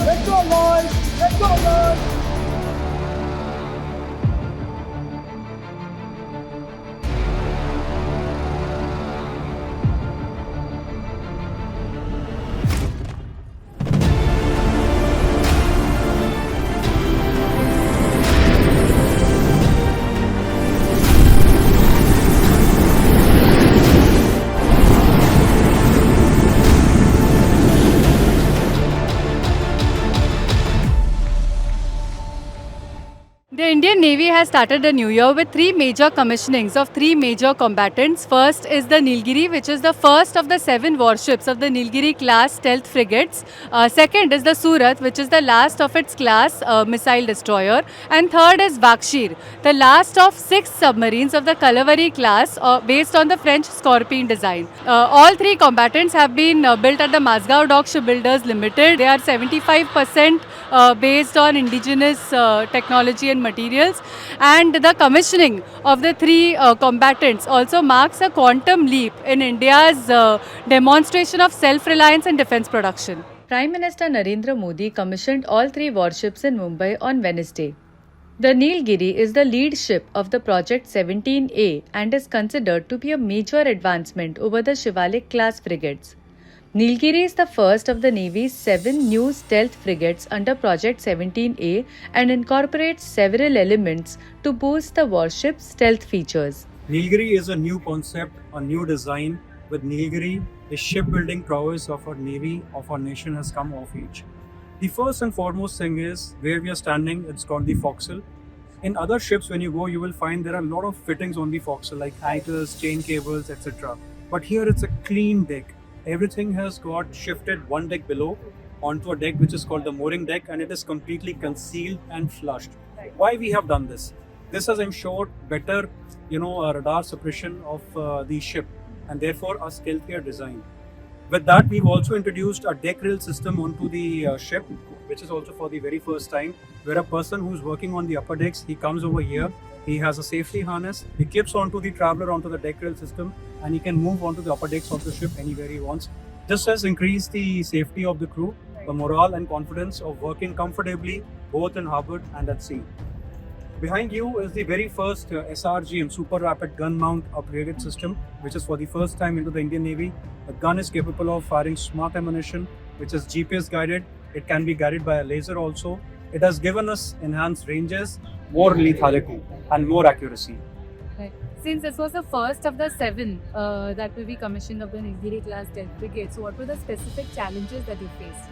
Let's go, boys! Let's go, boys! The Indian Navy has started the new year with three major commissionings of three major combatants. First is the Nilgiri, which is the first of the 7 warships of the Nilgiri class stealth frigates. Second is the Surat, which is the last of its class missile destroyer. And third is Vakshir, the last of 6 submarines of the Kalavari class based on the French Scorpion design. All three combatants have been built at the Mazgaon Dock Shipbuilders Limited. They are 75% based on indigenous technology and materials, and the commissioning of the three combatants also marks a quantum leap in India's demonstration of self-reliance and defense production. Prime Minister Narendra Modi commissioned all three warships in Mumbai on Wednesday. The Nilgiri is the lead ship of the Project 17A and is considered to be a major advancement over the Shivalik class frigates. Nilgiri is the first of the Navy's 7 new stealth frigates under Project 17A and incorporates several elements to boost the warship's stealth features. Nilgiri is a new concept, a new design. With Nilgiri, the shipbuilding prowess of our Navy, of our nation has come of age. The first and foremost thing is where we are standing, it's called the forecastle. In other ships, when you go, you will find there are a lot of fittings on the forecastle, like anchors, chain cables, etc. But here it's a clean deck. Everything has got shifted one deck below onto a deck which is called the mooring deck, and it is completely concealed and flushed. Why we have done this? This has ensured better, radar suppression of the ship, and therefore a stealthier design. With that, we've also introduced a deck rail system onto the ship, which is also for the very first time, where a person who's working on the upper decks, he comes over here, he has a safety harness, he clips onto the traveler onto the deck rail system, and he can move onto the upper decks of the ship anywhere he wants. This has increased the safety of the crew, the morale and confidence of working comfortably both in harbour and at sea. Behind you is the very first SRGM, Super Rapid Gun Mount Upgraded System, which is for the first time into the Indian Navy. The gun is capable of firing smart ammunition, which is GPS guided. It can be guided by a laser also. It has given us enhanced ranges, more lethality, and more accuracy. Right. Since this was the first of the 7 that will be commissioned of the Nilgiri class stealth frigate, so what were the specific challenges that you faced?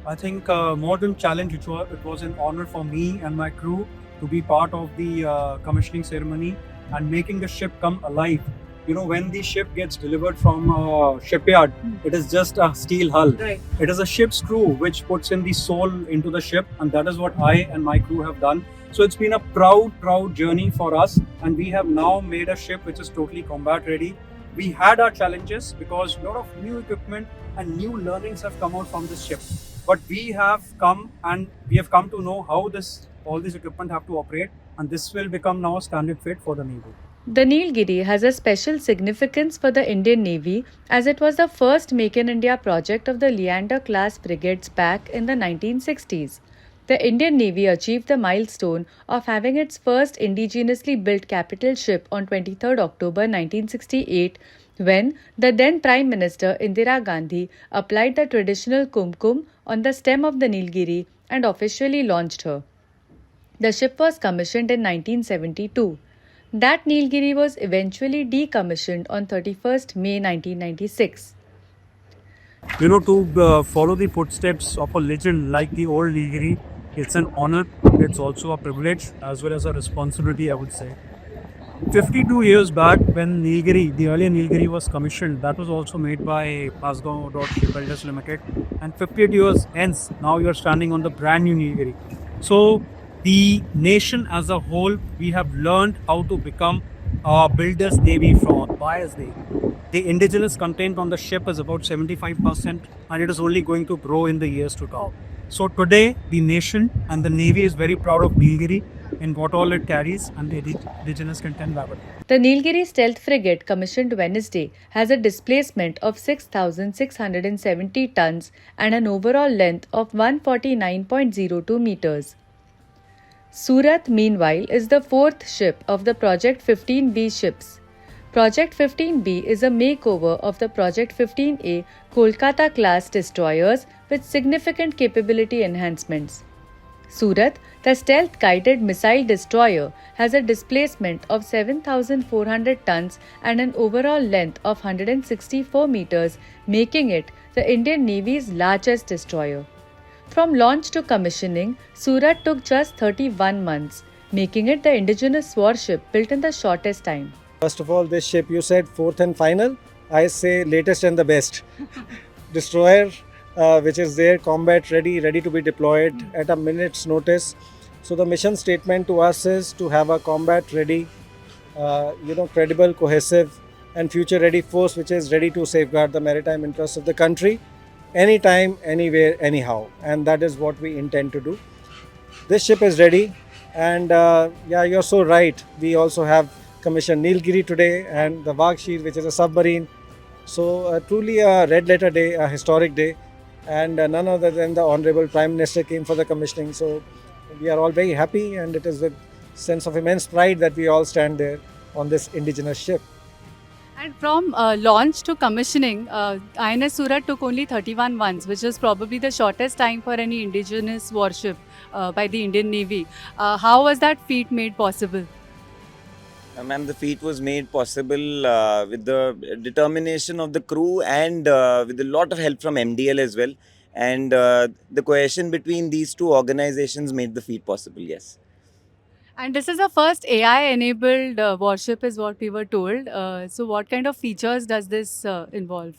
I think more than challenge, it was an honor for me and my crew to be part of the commissioning ceremony and making the ship come alive. When the ship gets delivered from shipyard, it is just a steel hull. Right. It is a ship's crew which puts in the soul into the ship, and that is what I and my crew have done. So it's been a proud journey for us, and we have now made a ship which is totally combat ready. We had our challenges because a lot of new equipment and new learnings have come out from this ship. But we have come to know how all this equipment have to operate, and this will become now a standard fit for the Navy. The Nilgiri has a special significance for the Indian Navy as it was the first Make in India project of the Leander class frigates back in the 1960s. The Indian Navy achieved the milestone of having its first indigenously built capital ship on 23rd October 1968 when the then Prime Minister Indira Gandhi applied the traditional kumkum on the stem of the Nilgiri and officially launched her. The ship was commissioned in 1972. That Nilgiri was eventually decommissioned on 31st May 1996. To follow the footsteps of a legend like the old Nilgiri, it's an honor, it's also a privilege as well as a responsibility, I would say. 52 years back when Nilgiri, the earlier Nilgiri was commissioned, that was also made by Mazgaon Dock Shipbuilders Limited. And 58 years hence, now you're standing on the brand new Nilgiri. So the nation as a whole, we have learned how to become a builder's navy from buyer's day. The indigenous content on the ship is about 75%, and it is only going to grow in the years to come. So today, the nation and the Navy is very proud of Nilgiri, in what all it carries and the indigenous content level. The Nilgiri Stealth Frigate, commissioned Wednesday, has a displacement of 6,670 tons and an overall length of 149.02 meters. Surat, meanwhile, is the fourth ship of the Project 15B ships. Project 15B is a makeover of the Project 15A Kolkata class destroyers with significant capability enhancements. Surat, the stealth guided missile destroyer, has a displacement of 7,400 tons and an overall length of 164 meters, making it the Indian Navy's largest destroyer. From launch to commissioning, Surat took just 31 months, making it the indigenous warship built in the shortest time. First of all, this ship, you said fourth and final. I say latest and the best. Destroyer, which is there, combat ready to be deployed at a minute's notice. So the mission statement to us is to have a combat ready, credible, cohesive and future ready force which is ready to safeguard the maritime interests of the country anytime, anywhere, anyhow. And that is what we intend to do. This ship is ready and you're so right. We also have commissioned Nilgiri today and the Vaghshir, which is a submarine. So truly a red letter day, a historic day, and none other than the Honorable Prime Minister came for the commissioning. So we are all very happy and it is with sense of immense pride that we all stand there on this indigenous ship. And from launch to commissioning, INS Surat took only 31 months, which is probably the shortest time for any indigenous warship by the Indian Navy. How was that feat made possible? Ma'am, the feat was made possible with the determination of the crew and with a lot of help from MDL as well. And the cohesion between these two organizations made the feat possible, yes. And this is the first AI-enabled warship is what we were told. So what kind of features does this involve?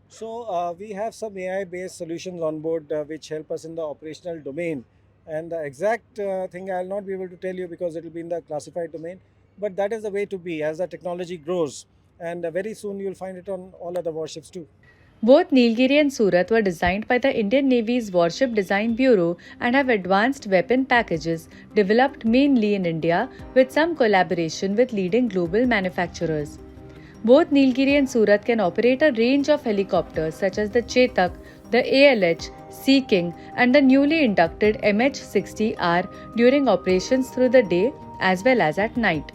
So we have some AI-based solutions on board which help us in the operational domain. And the exact thing I will not be able to tell you because it will be in the classified domain. But that is the way to be as the technology grows. And very soon you will find it on all other warships too. Both Nilgiri and Surat were designed by the Indian Navy's Warship Design Bureau and have advanced weapon packages developed mainly in India with some collaboration with leading global manufacturers. Both Nilgiri and Surat can operate a range of helicopters such as the Chetak, the ALH, Sea King and the newly inducted MH-60R during operations through the day as well as at night.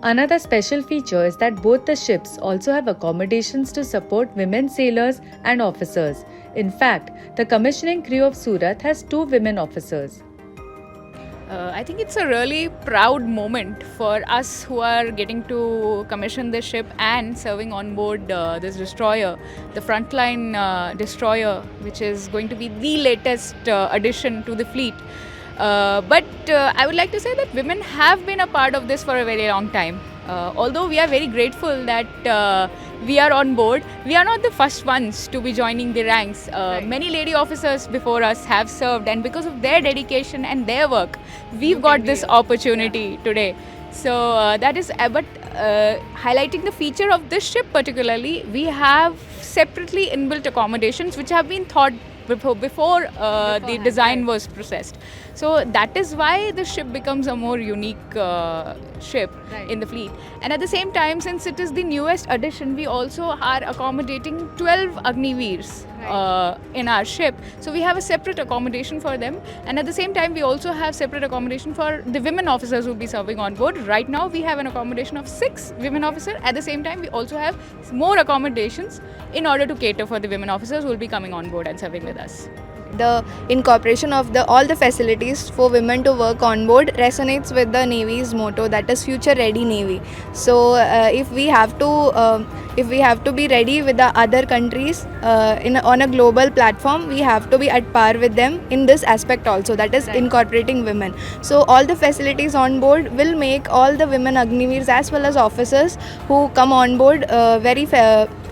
Another special feature is that both the ships also have accommodations to support women sailors and officers. In fact, the commissioning crew of Surat has 2 women officers. I think it's a really proud moment for us who are getting to commission this ship and serving on board this destroyer, the Frontline destroyer, which is going to be the latest addition to the fleet. But I would like to say that women have been a part of this for a very long time. Although we are very grateful that we are on board, we are not the first ones to be joining the ranks. Right. Many lady officers before us have served, and because of their dedication and their work, we've got this opportunity today. So that is, but highlighting the feature of this ship particularly, we have separately inbuilt accommodations which have been thought before the design was processed. So that is why the ship becomes a more unique ship in the fleet. And at the same time, since it is the newest addition, we also are accommodating 12 Agniveers in our ship. So we have a separate accommodation for them. And at the same time, we also have separate accommodation for the women officers who will be serving on board. Right now, we have an accommodation of 6 women officers. At the same time, we also have more accommodations in order to cater for the women officers who will be coming on board and serving with us. The incorporation of all the facilities for women to work on board resonates with the Navy's motto, that is Future Ready Navy. So if we have to be ready with the other countries on a global platform, we have to be at par with them in this aspect also, that is incorporating women. So all the facilities on board will make all the women Agniveers as well as officers who come on board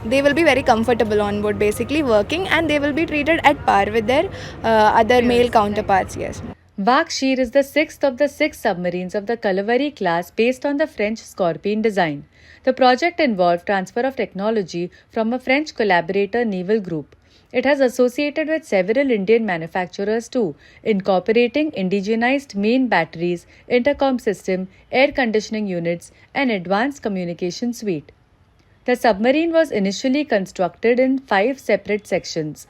they will be very comfortable on board basically working, and they will be treated at par with their other male counterparts. Yes. Vaghshir is the 6th of the 6 submarines of the Kalavari class based on the French Scorpion design. The project involved transfer of technology from a French collaborator naval group. It has associated with several Indian manufacturers too, incorporating indigenized main batteries, intercom system, air conditioning units, and advanced communication suite. The submarine was initially constructed in 5 separate sections.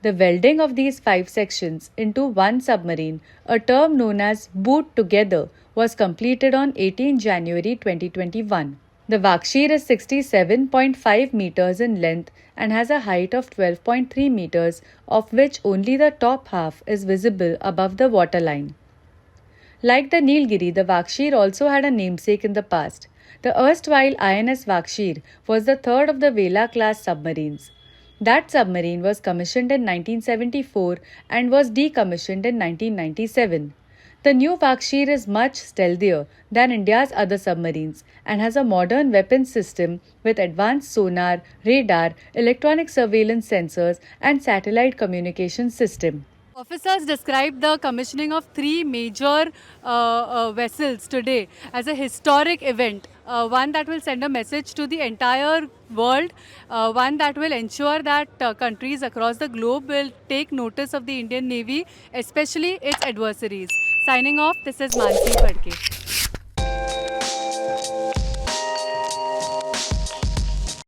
The welding of these 5 sections into one submarine, a term known as boot together, was completed on 18 January 2021. The Vakshir is 67.5 meters in length and has a height of 12.3 meters, of which only the top half is visible above the waterline. Like the Nilgiri, the Vakshir also had a namesake in the past. The erstwhile INS Vakshir was the third of the Vela class submarines. That submarine was commissioned in 1974 and was decommissioned in 1997. The new Vakshir is much stealthier than India's other submarines and has a modern weapons system with advanced sonar, radar, electronic surveillance sensors, and satellite communication system. Officers described the commissioning of 3 major vessels today as a historic event, one that will send a message to the entire world, one that will ensure that countries across the globe will take notice of the Indian Navy, especially its adversaries. Signing off, this is Mansi Padke.